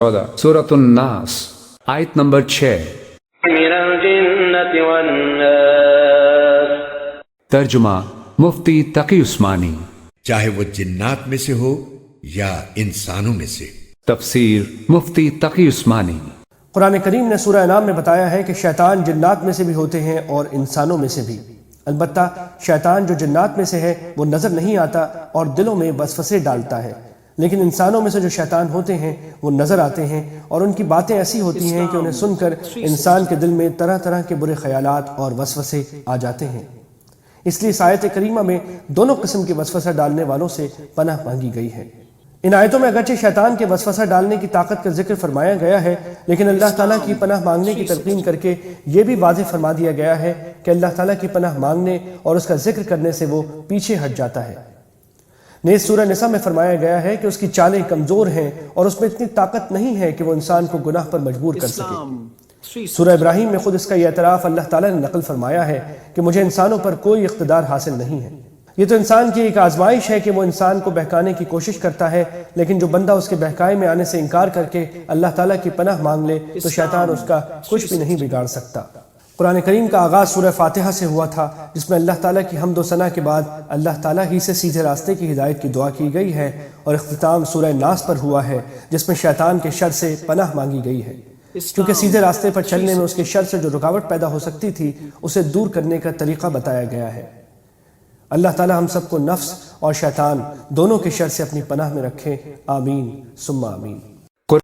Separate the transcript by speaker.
Speaker 1: سورۃ الناس آیت نمبر 6۔
Speaker 2: من الجنة والناس۔
Speaker 1: ترجمہ مفتی تقی عثمانی۔
Speaker 3: چاہے وہ جنات میں سے ہو یا انسانوں میں سے۔
Speaker 1: تفسیر مفتی تقی عثمانی۔
Speaker 4: قرآن کریم نے سورہ انعام میں بتایا ہے کہ شیطان جنات میں سے بھی ہوتے ہیں اور انسانوں میں سے بھی، البتہ شیطان جو جنات میں سے ہے وہ نظر نہیں آتا اور دلوں میں وسوسے ڈالتا ہے، لیکن انسانوں میں سے جو شیطان ہوتے ہیں وہ نظر آتے ہیں اور ان کی باتیں ایسی ہوتی ہیں کہ انہیں سن کر انسان کے دل میں طرح طرح کے برے خیالات اور وسوسے آ جاتے ہیں۔ اس لیے اس آیت کریمہ میں دونوں قسم کے وسوسہ ڈالنے والوں سے پناہ مانگی گئی ہے۔ ان آیتوں میں اگرچہ شیطان کے وسوسہ ڈالنے کی طاقت کا ذکر فرمایا گیا ہے، لیکن اللہ تعالیٰ کی پناہ مانگنے کی تلقین کر کے یہ بھی واضح فرما دیا گیا ہے کہ اللہ تعالیٰ کی پناہ مانگنے اور اس کا ذکر کرنے سے وہ پیچھے ہٹ جاتا ہے۔ نیز سورہ نساء میں فرمایا گیا ہے کہ اس کی چالیں کمزور ہیں اور اس میں اتنی طاقت نہیں ہے کہ وہ انسان کو گناہ پر مجبور کر سکے۔ سورہ ابراہیم میں خود اس کا یہ اعتراف اللہ تعالیٰ نے نقل فرمایا ہے کہ مجھے انسانوں پر کوئی اقتدار حاصل نہیں ہے۔ یہ تو انسان کی ایک آزمائش ہے کہ وہ انسان کو بہکانے کی کوشش کرتا ہے، لیکن جو بندہ اس کے بہکائے میں آنے سے انکار کر کے اللہ تعالیٰ کی پناہ مانگ لے تو شیطان اس کا کچھ بھی نہیں بگاڑ سکتا۔ قرآن کریم کا آغاز سورہ فاتحہ سے ہوا تھا، جس میں اللہ تعالیٰ کی حمد و ثنا کے بعد اللہ تعالیٰ ہی سے سیدھے راستے کی ہدایت کی دعا کی گئی ہے، اور اختتام سورہ ناس پر ہوا ہے جس میں شیطان کے شر سے پناہ مانگی گئی ہے، کیونکہ سیدھے راستے پر چلنے میں اس کے شر سے جو رکاوٹ پیدا ہو سکتی تھی اسے دور کرنے کا طریقہ بتایا گیا ہے۔ اللہ تعالیٰ ہم سب کو نفس اور شیطان دونوں کے شر سے اپنی پناہ میں رکھے، آمین ثم آمین۔